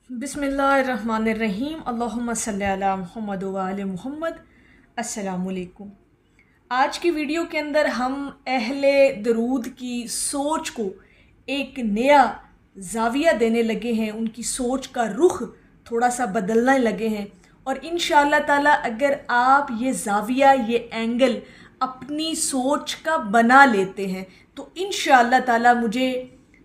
बिस्मिल्लाहिर्रहमानिर्रहीम अल्लाहुम्मा सल्ली अला मुहम्मद व आले मुहम्मद। अस्सलामुअलैकुम। आज की वीडियो के अंदर हम अहले दरूद की सोच को एक नया ज़ाविया देने लगे हैं, उनकी सोच का रुख थोड़ा सा बदलने लगे हैं। और इंशाअल्लाह ताला अगर आप ये ज़ाविया, ये एंगल अपनी सोच का बना लेते हैं तो इंशाअल्लाह ताला मुझे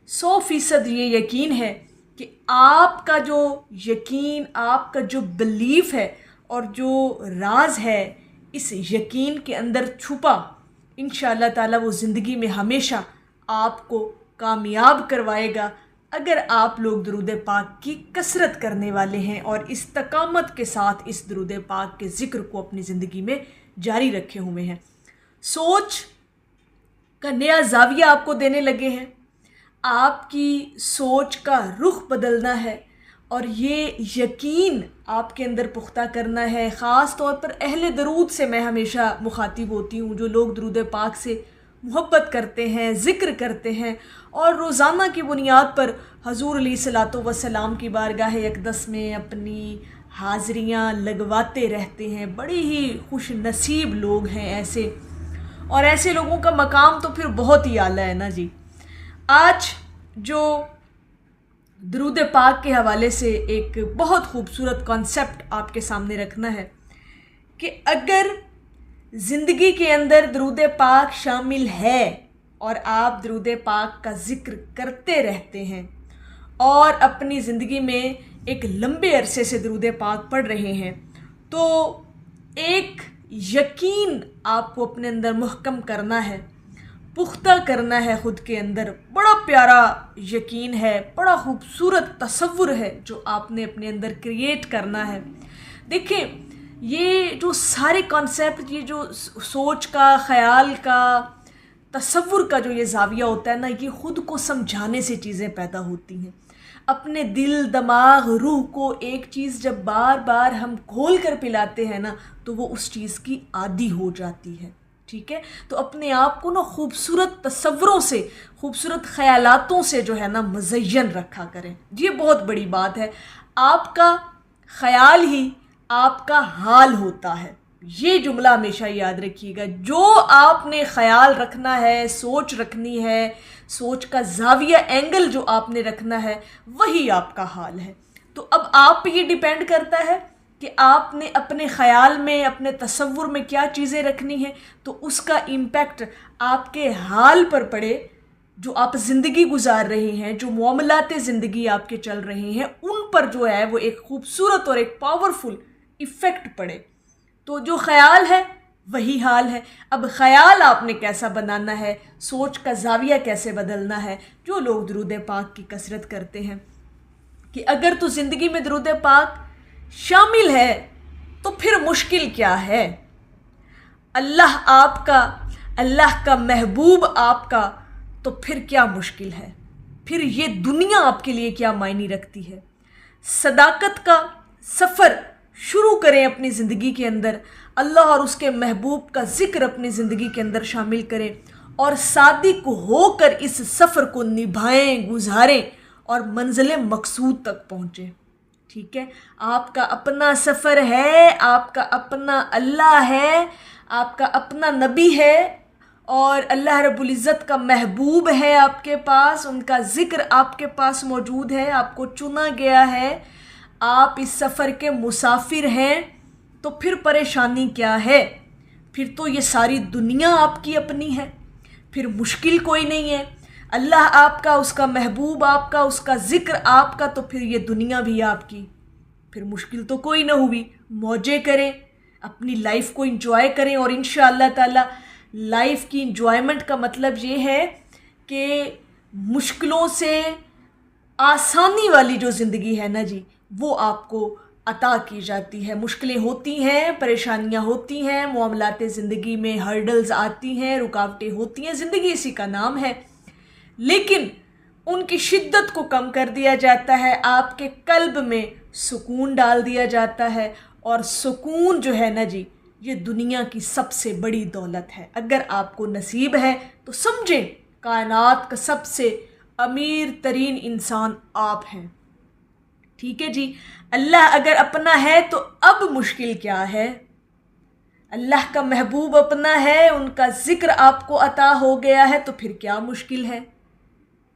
100% ये यकीन है कि आपका जो यकीन, आपका जो बिलीफ है और जो राज है इस यकीन के अंदर छुपा, इंशाअल्लाह ताला वो ज़िंदगी में हमेशा आपको कामयाब करवाएगा अगर आप लोग दरूद पाक की कसरत करने वाले हैं और इस्तकामत के साथ इस दरूद पाक के ज़िक्र को अपनी ज़िंदगी में जारी रखे हुए हैं। सोच का नया ज़ाविया आपको देने लगे हैं, आपकी सोच का रुख बदलना है और ये यकीन आपके अंदर पुख्ता करना है। ख़ास तौर पर अहले दरूद से मैं हमेशा मुखातिब होती हूँ, जो लोग दरूद पाक से मोहब्बत करते हैं, ज़िक्र करते हैं और रोज़ाना की बुनियाद पर हज़ूर अलैहिस्सलातु वस्सलाम की बारगाह अक़दस में अपनी हाज़रियाँ लगवाते रहते हैं। बड़े ही खुश नसीब लोग हैं ऐसे, और ऐसे लोगों का मकाम तो फिर बहुत ही आला है ना जी। आज जो दरूद पाक के हवाले से एक बहुत ख़ूबसूरत कॉन्सेप्ट आपके सामने रखना है कि अगर ज़िंदगी के अंदर दरूद पाक शामिल है और आप दरूद पाक का ज़िक्र करते रहते हैं और अपनी ज़िंदगी में एक लंबे अरसे से दरूद पाक पढ़ रहे हैं, तो एक यकीन आपको अपने अंदर मुहकम करना है, पुख्ता करना है ख़ुद के अंदर। बड़ा प्यारा यकीन है, बड़ा ख़ूबसूरत तसव्वुर है जो आपने अपने अंदर क्रिएट करना है। देखें, ये जो सारे कॉन्सेप्ट, ये जो सोच का, ख़याल का, तसव्वुर का जो ये ज़ाविया होता है ना, ये ख़ुद को समझाने से चीज़ें पैदा होती हैं। अपने दिल, दिमाग, रूह को एक चीज़ जब बार बार हम खोल कर पिलाते हैं ना, तो वो उस चीज़ की आदी हो जाती है। ठीक है, तो अपने आप को ना खूबसूरत तसव्वुरों से, खूबसूरत ख़यालातों से जो है ना मुज़य्यन रखा करें। ये बहुत बड़ी बात है। आपका ख़याल ही आपका हाल होता है, ये जुमला हमेशा याद रखिएगा। जो आपने ख़याल रखना है, सोच रखनी है, सोच का ज़ाविया, एंगल जो आपने रखना है, वही आपका हाल है। तो अब आप पे ये डिपेंड करता है कि आपने अपने ख़याल में, अपने तसव्वुर में क्या चीज़ें रखनी हैं, तो उसका इम्पैक्ट आपके हाल पर पड़े। जो आप ज़िंदगी गुजार रहे हैं, जो मामलाते ज़िंदगी आपके चल रहे हैं, उन पर जो है वो एक खूबसूरत और एक पावरफुल इफ़ेक्ट पड़े। तो जो ख़याल है वही हाल है। अब ख़याल आपने कैसा बनाना है, सोच का ज़ाविया कैसे बदलना है। जो लोग दरूद पाक की कसरत करते हैं कि अगर तो ज़िंदगी में दरूद पाक शामिल है तो फिर मुश्किल क्या है। अल्लाह आपका, अल्लाह का महबूब आपका, तो फिर क्या मुश्किल है। फिर ये दुनिया आपके लिए क्या मायने रखती है। सदाकत का सफ़र शुरू करें अपनी ज़िंदगी के अंदर, अल्लाह और उसके महबूब का ज़िक्र अपनी ज़िंदगी के अंदर शामिल करें और सादिक होकर इस सफ़र को निभाएं, गुजारें और मंजिल मकसूद तक पहुँचें। ठीक है, आपका अपना सफ़र है, आपका अपना अल्लाह है, आपका अपना नबी है और अल्लाह रब्बुल इज़्ज़त का महबूब है आपके पास, उनका ज़िक्र आपके पास मौजूद है, आपको चुना गया है। आप इस सफ़र के मुसाफिर हैं, तो फिर परेशानी क्या है। फिर तो ये सारी दुनिया आपकी अपनी है, फिर मुश्किल कोई नहीं है। अल्लाह आपका, उसका महबूब आपका, उसका ज़िक्र आपका, तो फिर ये दुनिया भी आपकी। फिर मुश्किल तो कोई ना हुई। मौजे करें, अपनी लाइफ को इंजॉय करें। और इंशाअल्लाह ताला लाइफ की इंजॉयमेंट का मतलब ये है कि मुश्किलों से आसानी वाली जो ज़िंदगी है ना जी, वो आपको अता की जाती है। मुश्किलें होती हैं, परेशानियां होती हैं, मामलाते ज़िंदगी में हर्डल्स आती हैं, रुकावटें होती हैं, ज़िंदगी इसी का नाम है। लेकिन उनकी शिद्दत को कम कर दिया जाता है, आपके कल्ब में सुकून डाल दिया जाता है। और सुकून जो है ना जी, ये दुनिया की सबसे बड़ी दौलत है। अगर आपको नसीब है तो समझें कायनात का सबसे अमीर तरीन इंसान आप हैं। ٹھیک ہے جی. اللہ اگر اپنا ہے تو اب مشکل کیا ہے؟ اللہ کا محبوب اپنا ہے، ان کا ذکر آپ کو عطا ہو گیا ہے، تو پھر کیا مشکل ہے؟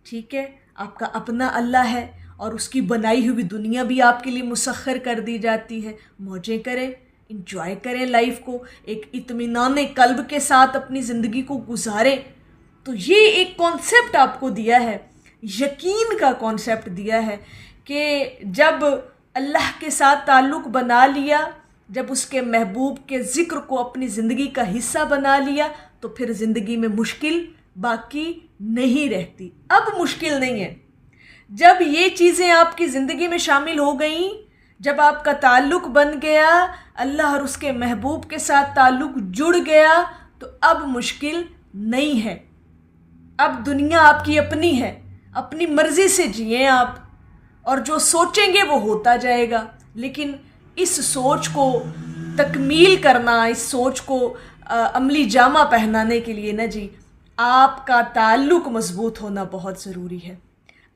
ٹھیک ہے، آپ کا اپنا اللہ ہے اور اس کی بنائی ہوئی دنیا بھی آپ کے لیے مسخر کر دی جاتی ہے. موجیں کریں، انجوائے کریں لائف کو، ایک اطمینان قلب کے ساتھ اپنی زندگی کو گزاریں. تو یہ ایک کانسیپٹ آپ کو دیا ہے، یقین کا کانسیپٹ دیا ہے کہ جب اللہ کے ساتھ تعلق بنا لیا، جب اس کے محبوب کے ذکر کو اپنی زندگی کا حصہ بنا لیا، تو پھر زندگی میں مشکل باقی نہیں رہتی. اب مشکل نہیں ہے. جب یہ چیزیں آپ کی زندگی میں شامل ہو گئیں، جب آپ کا تعلق بن گیا، اللہ اور اس کے محبوب کے ساتھ تعلق جڑ گیا، تو اب مشکل نہیں ہے. اب دنیا آپ کی اپنی ہے، اپنی مرضی سے جئیں آپ، اور جو سوچیں گے وہ ہوتا جائے گا. لیکن اس سوچ کو تکمیل کرنا، اس سوچ کو عملی جامہ پہنانے کے لیے نا جی، آپ کا تعلق مضبوط ہونا بہت ضروری ہے.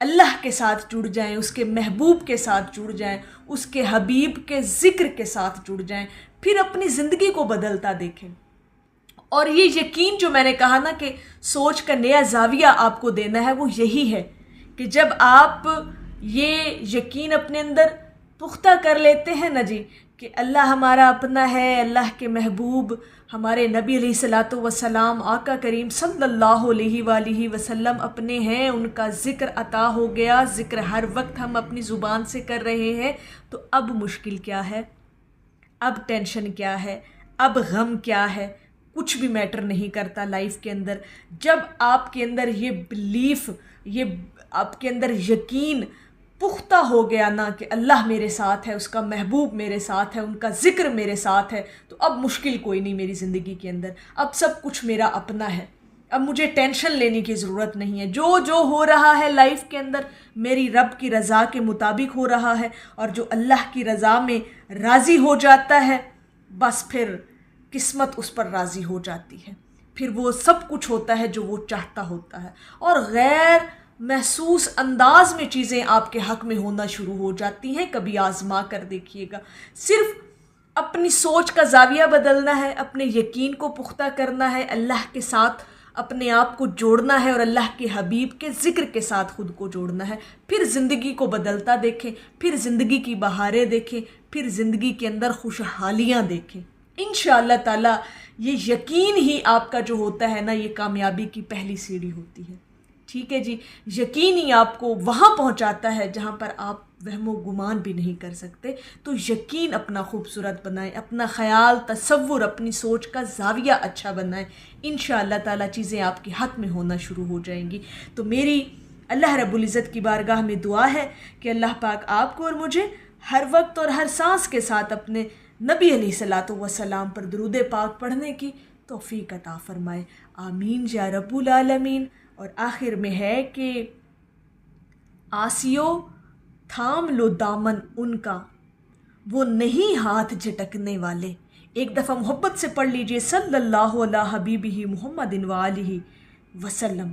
اللہ کے ساتھ جڑ جائیں، اس کے محبوب کے ساتھ جڑ جائیں، اس کے حبیب کے ذکر کے ساتھ جڑ جائیں، پھر اپنی زندگی کو بدلتا دیکھیں. اور یہ یقین جو میں نے کہا نا کہ سوچ کا نیا زاویہ آپ کو دینا ہے، وہ یہی ہے کہ جب آپ یہ یقین اپنے اندر پختہ کر لیتے ہیں نا جی کہ اللہ ہمارا اپنا ہے، اللہ کے محبوب ہمارے نبی علیہ الصلاۃ والسلام آقا کریم صلی اللہ علیہ وآلہ وسلم اپنے ہیں، ان کا ذکر عطا ہو گیا، ذکر ہر وقت ہم اپنی زبان سے کر رہے ہیں، تو اب مشکل کیا ہے؟ اب ٹینشن کیا ہے؟ اب غم کیا ہے؟ کچھ بھی میٹر نہیں کرتا لائف کے اندر. جب آپ کے اندر یہ بلیف، یہ آپ کے اندر یقین پختہ ہو گیا نا کہ اللہ میرے ساتھ ہے، اس کا محبوب میرے ساتھ ہے، ان کا ذکر میرے ساتھ ہے، تو اب مشکل کوئی نہیں میری زندگی کے اندر. اب سب کچھ میرا اپنا ہے، اب مجھے ٹینشن لینے کی ضرورت نہیں ہے. جو ہو رہا ہے لائف کے اندر میری رب کی رضا کے مطابق ہو رہا ہے، اور جو اللہ کی رضا میں راضی ہو جاتا ہے، بس پھر قسمت اس پر راضی ہو جاتی ہے. پھر وہ سب کچھ ہوتا ہے جو وہ چاہتا ہوتا ہے، اور غیر محسوس انداز میں چیزیں آپ کے حق میں ہونا شروع ہو جاتی ہیں. کبھی آزما کر دیکھیے گا. صرف اپنی سوچ کا زاویہ بدلنا ہے، اپنے یقین کو پختہ کرنا ہے، اللہ کے ساتھ اپنے آپ کو جوڑنا ہے، اور اللہ کے حبیب کے ذکر کے ساتھ خود کو جوڑنا ہے. پھر زندگی کو بدلتا دیکھیں، پھر زندگی کی بہاریں دیکھیں، پھر زندگی کے اندر خوشحالیاں دیکھیں. انشاءاللہ تعالی یہ یقین ہی آپ کا جو ہوتا ہے نا، یہ کامیابی کی پہلی سیڑھی ہوتی ہے. ٹھیک ہے جی، یقین ہی آپ کو وہاں پہنچاتا ہے جہاں پر آپ وہم و گمان بھی نہیں کر سکتے. تو یقین اپنا خوبصورت بنائیں، اپنا خیال، تصور، اپنی سوچ کا زاویہ اچھا بنائیں. انشاءاللہ تعالی چیزیں آپ کے حق میں ہونا شروع ہو جائیں گی. تو میری اللہ رب العزت کی بارگاہ میں دعا ہے کہ اللہ پاک آپ کو اور مجھے ہر وقت اور ہر سانس کے ساتھ اپنے نبی علیہ الصلاۃ والسلام پر درود پاک پڑھنے کی توفیق عطا فرمائے. آمین یا رب العالمین. اور آخر میں ہے کہ آسیو تھام لو دامن ان کا، وہ نہیں ہاتھ جھٹکنے والے. ایک دفعہ محبت سے پڑھ لیجئے، صلی اللہ علیہ حبیبہ محمد وآلہ وسلم.